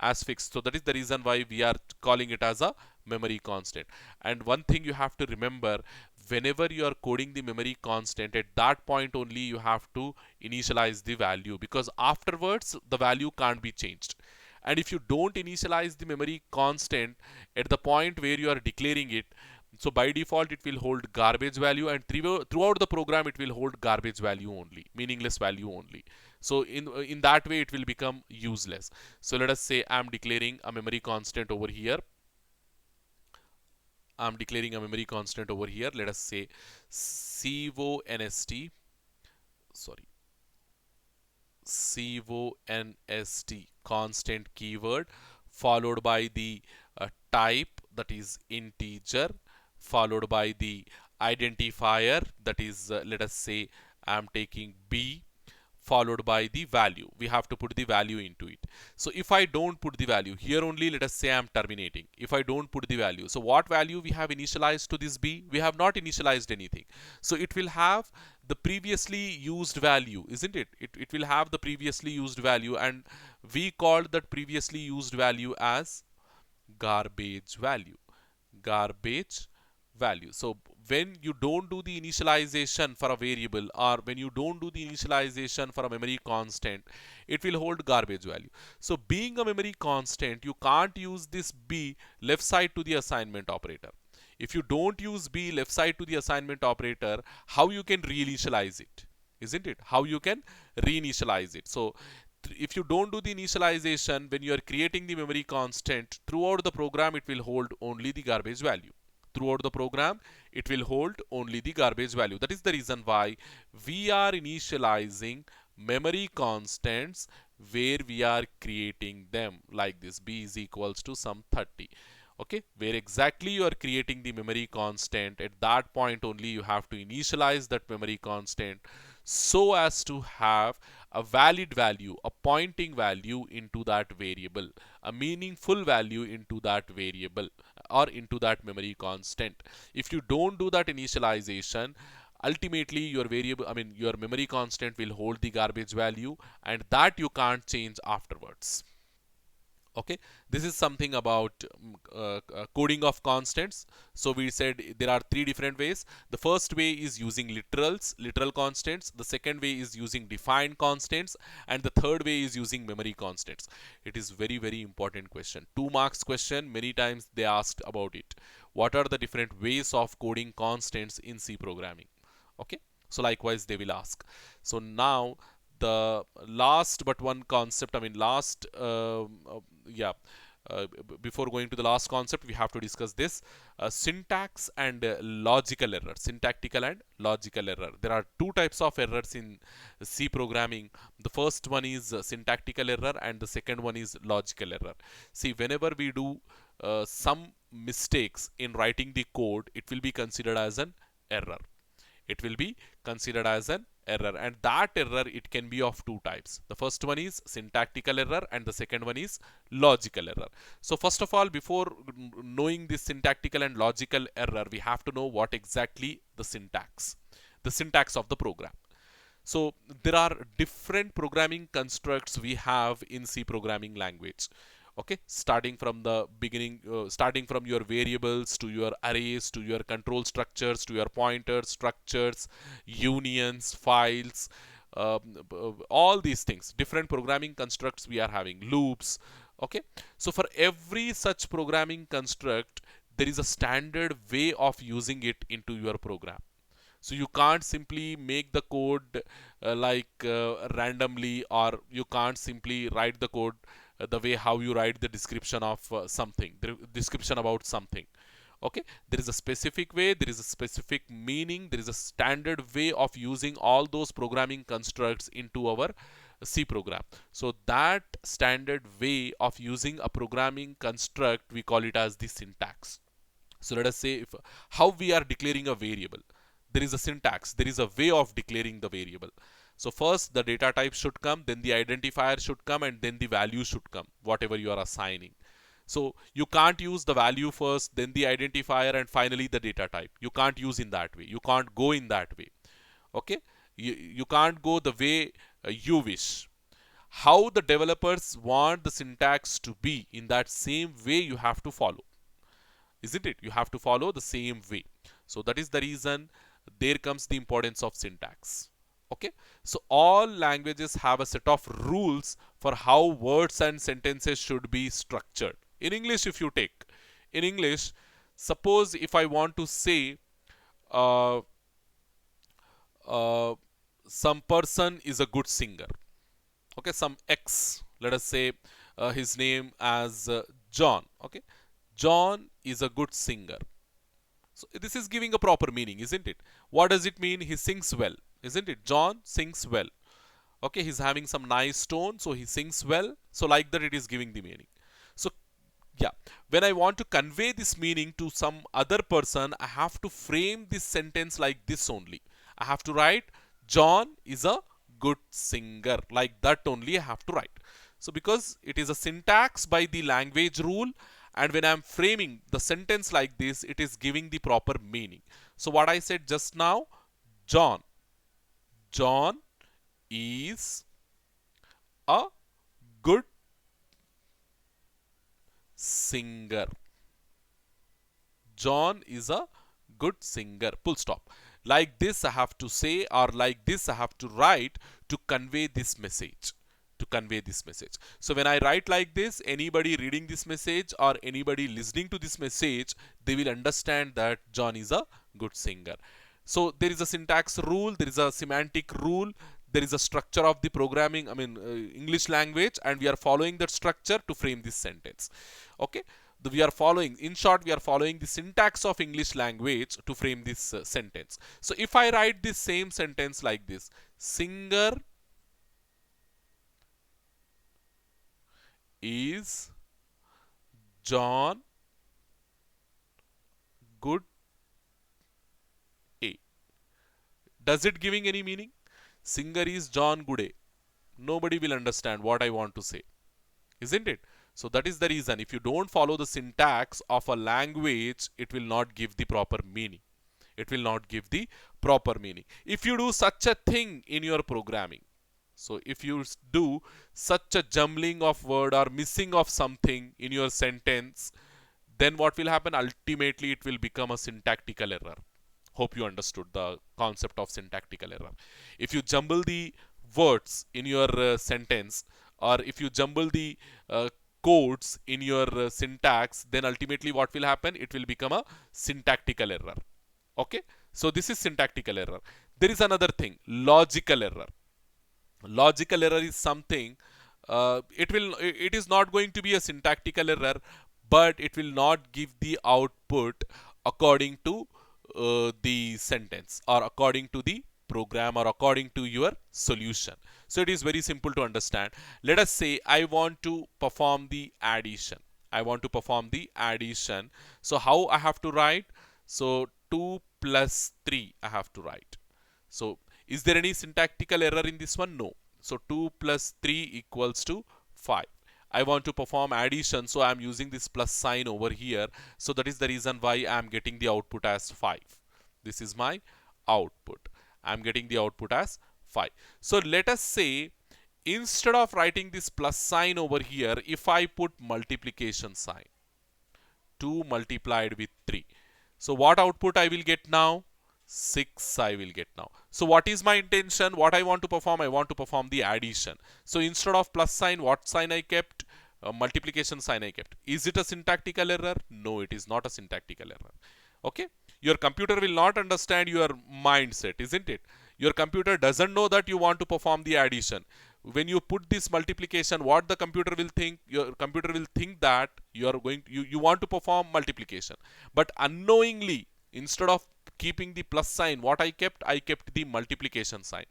S1: so that is the reason why we are calling it as a memory constant. And one thing you have to remember, whenever you are coding the memory constant, at that point only you have to initialize the value, because afterwards the value can't be changed. And if you don't initialize the memory constant at the point where you are declaring it, so by default it will hold garbage value, and throughout the program it will hold garbage value only, meaningless value only. So in that way it will become useless. So let us say I'm declaring a memory constant over here. I'm declaring a memory constant over here. Let us say const, sorry, const constant keyword followed by the type, that is integer, followed by the identifier, that is let us say I'm taking b, followed by the value. We have to put the value into it. So if I don't put the value here, only let us say I'm terminating. If I don't put the value, so what value we have initialized to this b? We have not initialized anything. So it will have the previously used value, isn't it? It will have the previously used value, and we called that previously used value as garbage value. Garbage value. So when you don't do the initialization for a variable, or when you don't do the initialization for a memory constant, it will hold garbage value. So being a memory constant, you can't use this b left side to the assignment operator. If you don't use b left side to the assignment operator, how you can reinitialize it? Isn't it? How you can reinitialize it? So if you don't do the initialization when you are creating the memory constant, throughout the program it will hold only the garbage value. Throughout the program it will hold only the garbage value. That is the reason why we are initializing memory constants where we are creating them like this, b is equals to some 30. Okay, where exactly you are creating the memory constant, at that point only you have to initialize that memory constant so as to have a valid value, a pointing value into that variable, a meaningful value into that variable or into that memory constant. If you don't do that initialization, ultimately your variable, your memory constant will hold the garbage value, and that you can't change afterwards. Okay, this is something about coding of constants. So we said there are three different ways. The first way is using literal constants, the second way is using defined constants, and the third way is using memory constants. It is very important question, 2 marks question, many times they asked about it. What are the different ways of coding constants in C programming? Okay, so likewise they will ask. So now the last but one concept, last yeah, before going to the last concept, we have to discuss this syntax and logical error, syntactical and logical error. There are two types of errors in C programming. The first one is syntactical error and the second one is logical error. See, whenever we do some mistakes in writing the code, it will be considered as an error. It will be considered as an error, and that error, it can be of two types. The first one is syntactical error and the second one is logical error. So first of all, before knowing this syntactical and logical error, we have to know what exactly the syntax of the program. So there are different programming constructs we have in C programming language. Okay, starting from the beginning, starting from your variables to your arrays to your control structures to your pointer structures, unions, files, all these things, different programming constructs we are having, loops. Okay, so for every such programming construct, there is a standard way of using it into your program. So you can't simply make the code randomly, or you can't simply write the code the way how you write the description of something, the description about something. Okay, there is a specific way, there is a specific meaning, there is a standard way of using all those programming constructs into our C program. So that standard way of using a programming construct, we call it as the syntax. So let us say if how we are declaring a variable. There is a syntax, there is a way of declaring the variable. So first the data type should come, then the identifier should come, and then the value should come, whatever you are assigning. So you can't use the value first, then the identifier, and finally the data type. You can't use in that way. You can't go in that way. Okay? You can't go the way you wish. How the developers want the syntax to be, in that same way you have to follow. Isn't it? You have to follow the same way. So that is the reason there comes the importance of syntax. Okay, so all languages have a set of rules for how words and sentences should be structured. In English, if you take, in English, suppose if I want to say uh, uh, some person is a good singer. Okay, some X, let us say his name as John. Okay, John is a good singer. So this is giving a proper meaning, isn't it? What does it mean? He sings well, isn't it? John sings well. Okay, he's having some nice tone, so he sings well. So like that, it is giving the meaning. So yeah, when I want to convey this meaning to some other person, I have to frame this sentence like this only. I have to write John is a good singer. Like that only I have to write. So because it is a syntax by the language rule, and when I'm framing the sentence like this, it is giving the proper meaning. So what I said just now, John is a good singer. John is a good singer. Full stop. Like this I have to say, or like this I have to write to convey this message. To convey this message. So when I write like this, anybody reading this message or anybody listening to this message, they will understand that John is a good singer. So there is a syntax rule, there is a semantic rule, there is a structure of the programming, English language, and we are following that structure to frame this sentence. Okay, we are following, in short, we are following the syntax of English language to frame this sentence. So if I write this same sentence like this, singer is John good A. Does it giving any meaning? Singer is John good A. Nobody will understand what I want to say. Isn't it? So that is the reason. If you don't follow the syntax of a language, it will not give the proper meaning. It will not give the proper meaning. If you do such a thing in your programming, so if you do such a jumbling of word or missing of something in your sentence, then what will happen? Ultimately, it will become a syntactical error. Hope you understood the concept of syntactical error. If you jumble the words in your sentence, or if you jumble the codes in your syntax, then ultimately what will happen? It will become a syntactical error. Okay, so this is syntactical error. There is another thing, logical error. Logical error is something it is not going to be a syntactical error, but it will not give the output according to the sentence or according to the program or according to your solution. So it is very simple to understand. Let us say I want to perform the addition. I want to perform the addition. So how I have to write? So 2 plus 3 I have to write. So is there any syntactical error in this one? No. So 2 plus 3 equals to 5. I want to perform addition, so I am using this plus sign over here. So that is the reason why I am getting the output as 5. This is my output. I am getting the output as 5. So let us say instead of writing this plus sign over here, if I put multiplication sign, 2 multiplied with 3. So what output I will get now? 6 I will get now. So what is my intention? What I want to perform? I want to perform the addition. So instead of plus sign, what sign I kept? Multiplication sign I kept. Is it a syntactical error? No, it is not a syntactical error. Okay? Your computer will not understand your mindset, isn't it? Your computer doesn't know that you want to perform the addition. When you put this multiplication, what the computer will think? Your computer will think that you want to perform multiplication. But unknowingly, instead of keeping the plus sign, what I kept the multiplication sign.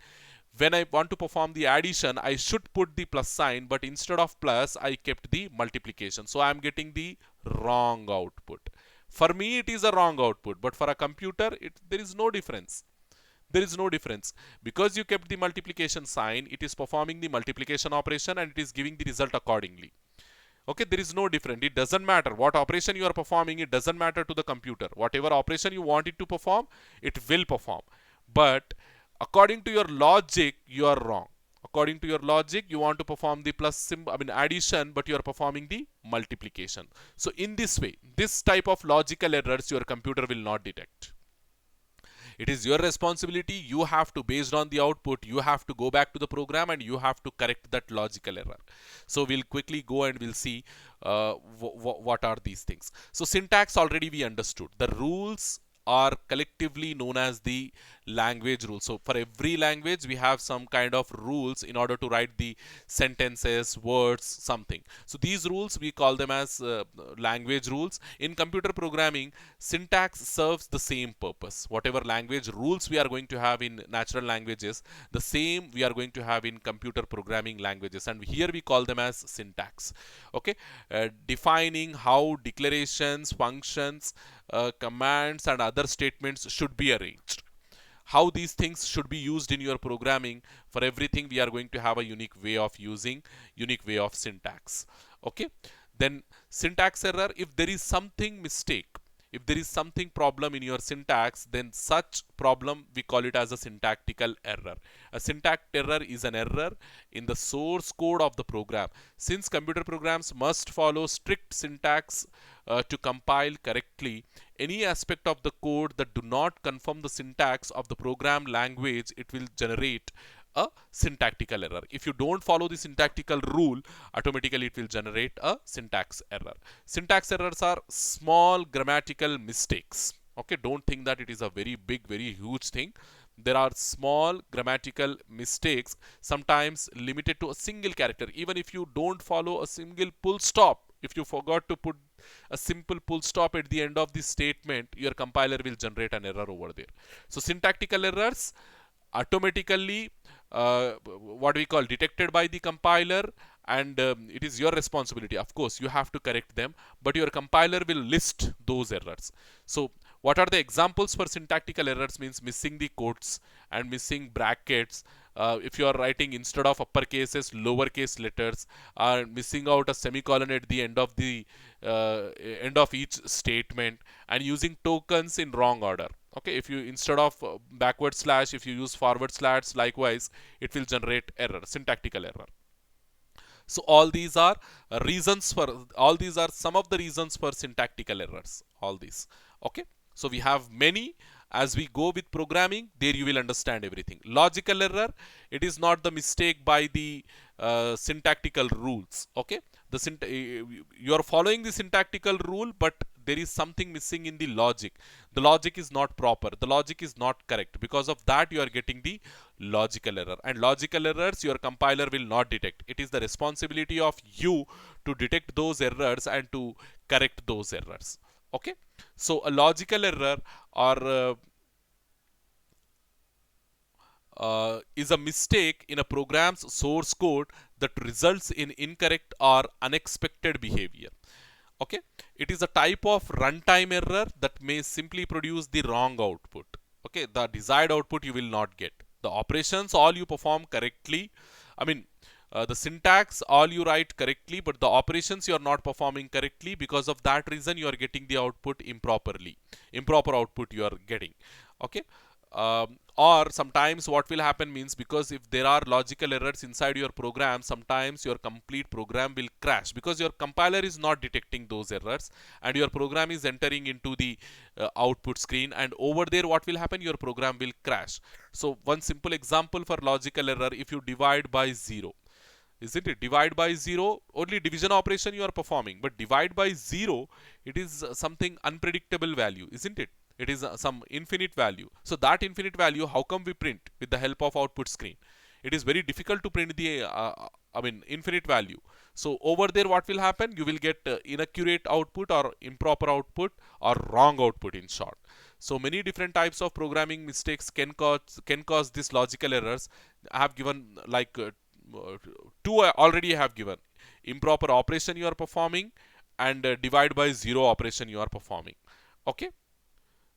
S1: When I want to perform the addition, I should put the plus sign, but instead of plus, I kept the multiplication. So I am getting the wrong output. For me, it is a wrong output, but for a computer, there is no difference. There is no difference. Because you kept the multiplication sign, it is performing the multiplication operation and it is giving the result accordingly. Okay, there is no difference. It doesn't matter what operation you are performing, it doesn't matter to the computer. Whatever operation you want it to perform, it will perform. But according to your logic, you are wrong. According to your logic, you want to perform the plus symbol, addition, but you are performing the multiplication. So in this way, this type of logical errors your computer will not detect. It is your responsibility. You have to, based on the output, you have to go back to the program and you have to correct that logical error. So we'll quickly go and we'll see what are these things. So syntax already we understood. The rules are collectively known as the language rules. So for every language we have some kind of rules in order to write the sentences, words, something. So these rules we call them as language rules. In computer programming, syntax serves the same purpose. Whatever language rules we are going to have in natural languages, the same we are going to have in computer programming languages, and here we call them as syntax. Okay, defining how declarations, functions, commands and other statements should be arranged. How these things should be used in your programming. For everything we are going to have a unique way of using, unique way of syntax. Okay, then syntax error, if there is something mistake, if there is something problem in your syntax, then such problem we call it as a syntactical error. A syntax error is an error in the source code of the program. Since computer programs must follow strict syntax to compile correctly, any aspect of the code that do not confirm the syntax of the program language, it will generate a syntactical error. If you don't follow the syntactical rule, automatically it will generate a syntax error. Syntax errors are small grammatical mistakes. Okay, don't think that it is a very big, very huge thing. There are small grammatical mistakes, sometimes limited to a single character. Even if you don't follow a single full stop, if you forgot to put a simple full stop at the end of the statement, your compiler will generate an error over there. So syntactical errors automatically what we call detected by the compiler, and it is your responsibility. Of course, you have to correct them, but your compiler will list those errors. So what are the examples for syntactical errors? Means missing the quotes and missing brackets. If you are writing instead of uppercases lowercase letters, or missing out a semicolon at the end of each statement, and using tokens in wrong order. Okay, if you instead of backward slash, if you use forward slash, likewise it will generate error, syntactical error. So all these are some of the reasons for syntactical errors, all these. Okay, so we have many. As we go with programming, there you will understand everything. Logical error, it is not the mistake by the syntactical rules. Okay, you are following the syntactical rule, but there is something missing in the logic. The logic is not proper. The logic is not correct. Because of that, you are getting the logical error. And logical errors, your compiler will not detect. It is the responsibility of you to detect those errors and to correct those errors. Okay. So a logical error or is a mistake in a program's source code that results in incorrect or unexpected behavior. Okay, it is a type of runtime error that may simply produce the wrong output. Okay, the desired output you will not get. The operations all you perform correctly, I mean the syntax all you write correctly, but the operations you are not performing correctly. Because of that reason you are getting the output improperly. Improper output you are getting. Okay. Or sometimes what will happen means, because if there are logical errors inside your program, sometimes your complete program will crash because your compiler is not detecting those errors and your program is entering into the output screen, and over there what will happen, your program will crash. So one simple example for logical error: if you divide by 0, isn't it? Divide by 0, only division operation you are performing, but divide by 0, it is something unpredictable value, isn't it? It is some infinite value. So that infinite value, how come we print with the help of output screen? It is very difficult to print the infinite value. So over there what will happen, you will get inaccurate output or improper output or wrong output, in short. So many different types of programming mistakes can cause these logical errors. I have given like two I already have given: improper operation you are performing and divide by 0 operation you are performing. Okay.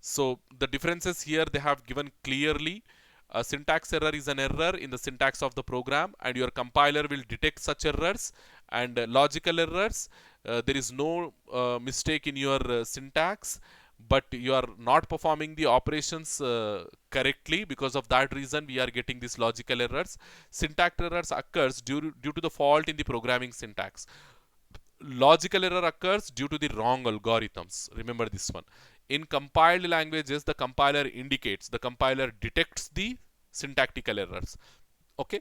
S1: So the differences here they have given clearly. A syntax error is an error in the syntax of the program, and your compiler will detect such errors. And logical errors, there is no mistake in your syntax, but you are not performing the operations correctly. Because of that reason we are getting these logical errors. Syntax errors occurs due to the fault in the programming syntax. Logical error occurs due to the wrong algorithms. Remember this one. In compiled languages, the compiler indicates, the compiler detects the syntactical errors. Okay.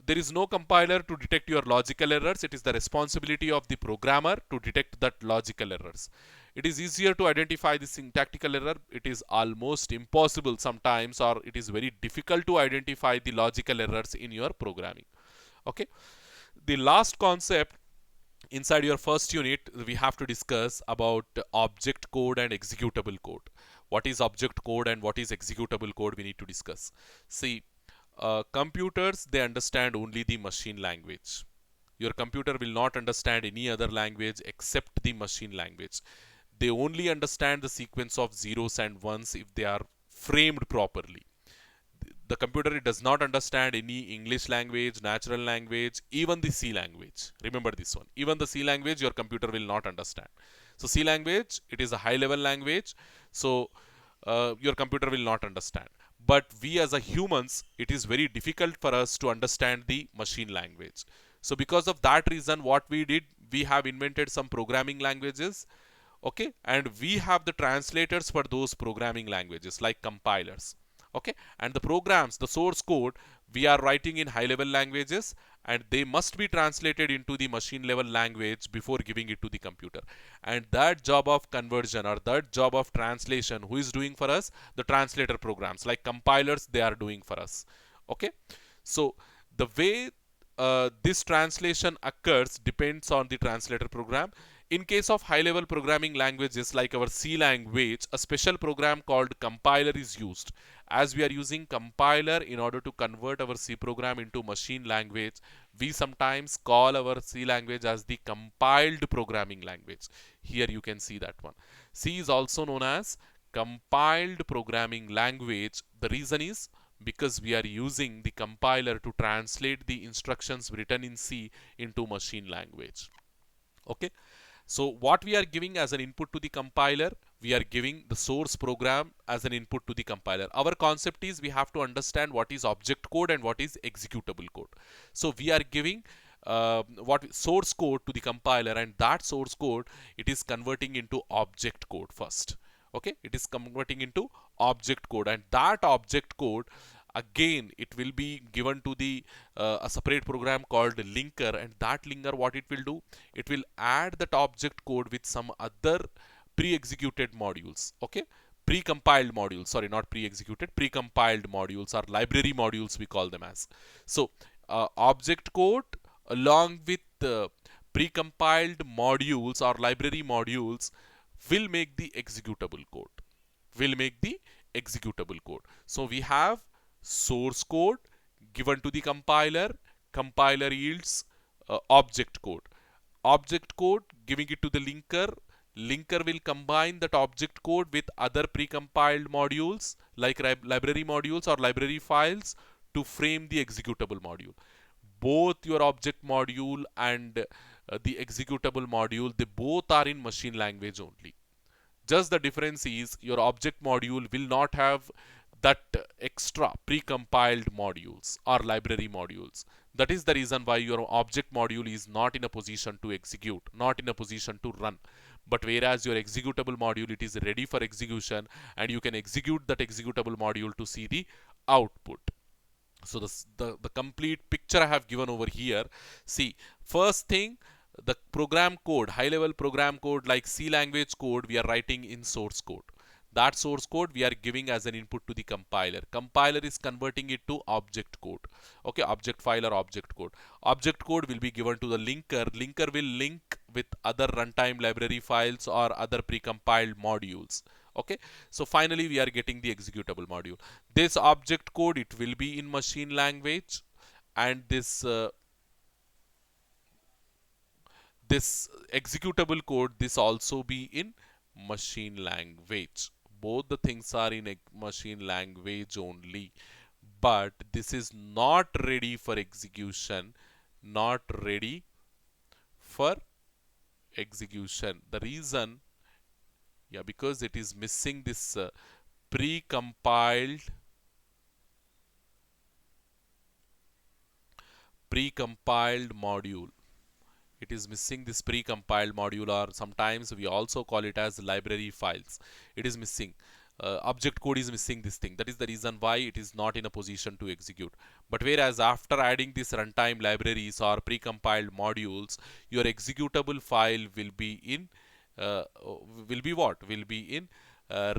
S1: There is no compiler to detect your logical errors. It is the responsibility of the programmer to detect that logical errors. It is easier to identify the syntactical error. It is almost impossible sometimes, or it is very difficult to identify the logical errors in your programming. Okay. The last concept inside your first unit, we have to discuss about object code and executable code. What is object code and what is executable code, we need to discuss. See, computers, they understand only the machine language. Your computer will not understand any other language except the machine language. They only understand the sequence of zeros and ones if they are framed properly. The computer, it does not understand any English language, natural language, even the C language. Remember this one. Even the C language, your computer will not understand. So C language, it is a high level language. So your computer will not understand. But we as a humans, it is very difficult for us to understand the machine language. So because of that reason, what we did, we have invented some programming languages. Okay, and we have the translators for those programming languages like compilers. Okay, and the programs, the source code, we are writing in high level languages, and they must be translated into the machine level language before giving it to the computer. And that job of conversion or that job of translation, who is doing for us? The translator programs like compilers, they are doing for us. Okay, so the way this translation occurs depends on the translator program. In case of high level programming languages like our C language, a special program called compiler is used. As we are using compiler in order to convert our C program into machine language, we sometimes call our C language as the compiled programming language. Here you can see that one. C is also known as compiled programming language. The reason is because we are using the compiler to translate the instructions written in C into machine language. Okay. So what we are giving as an input to the compiler, we are giving the source program as an input to the compiler. Our concept is we have to understand what is object code and what is executable code. So we are giving what source code to the compiler, and that source code, it is converting into object code first. Okay, it is converting into object code, and that object code, again, it will be given to the a separate program called linker. And that linker, what it will do, it will add that object code with some other pre-executed modules. Okay, pre-compiled modules, sorry, not pre-executed, pre-compiled modules or library modules we call them as. So object code along with pre-compiled modules or library modules will make the executable code, will make the executable code. So we have source code given to the compiler, compiler yields object code, object code giving it to the linker, linker will combine that object code with other precompiled modules like library modules or library files to frame the executable module. Both your object module and the executable module, they both are in machine language only. Just the difference is your object module will not have that extra pre-compiled modules or library modules. That is the reason why your object module is not in a position to execute, not in a position to run. But whereas your executable module, it is ready for execution and you can execute that executable module to see the output. So the complete picture I have given over here. See, first thing, the program code, high level program code like C language code, we are writing in source code. That source code we are giving as an input to the compiler. Compiler is converting it to object code. Okay, object file or object code. Object code will be given to the linker. Linker will link with other runtime library files or other precompiled modules. Okay, so finally we are getting the executable module. This object code, it will be in machine language, and this executable code, this also be in machine language. Both the things are in a machine language only, but this is not ready for execution, not ready for execution. The reason, yeah, because it is missing this pre-compiled module. It is missing this pre-compiled module, or sometimes we also call it as library files. It is missing. Object code is missing this thing. That is the reason why it is not in a position to execute. But whereas after adding this runtime libraries or pre-compiled modules, your executable file will be in will be what? Will be in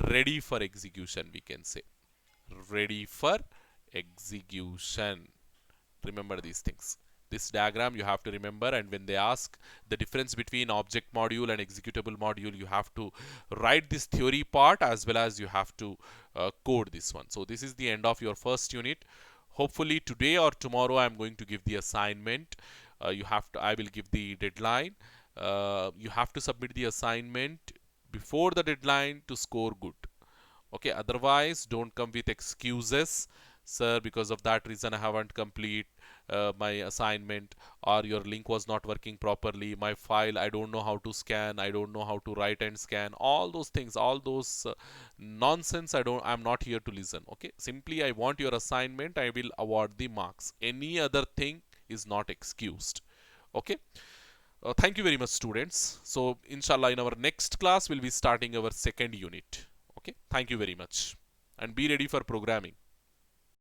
S1: ready for execution, we can say. Ready for execution. Remember these things. This diagram you have to remember, and when they ask the difference between object module and executable module, you have to write this theory part as well as you have to code this one. So this is the end of your first unit. Hopefully today or tomorrow I am going to give the assignment. I will give the deadline. You have to submit the assignment before the deadline to score good. Okay, otherwise don't come with excuses. Sir, because of that reason I haven't complete my assignment, or your link was not working properly, my file I don't know how to scan, I don't know how to write and scan, all those things, all those nonsense, I'm not here to listen. Okay, simply I want your assignment, I will award the marks. Any other thing is not excused. Okay, thank you very much, students. So inshallah in our next class we'll be starting our second unit. Okay, thank you very much, and be ready for programming.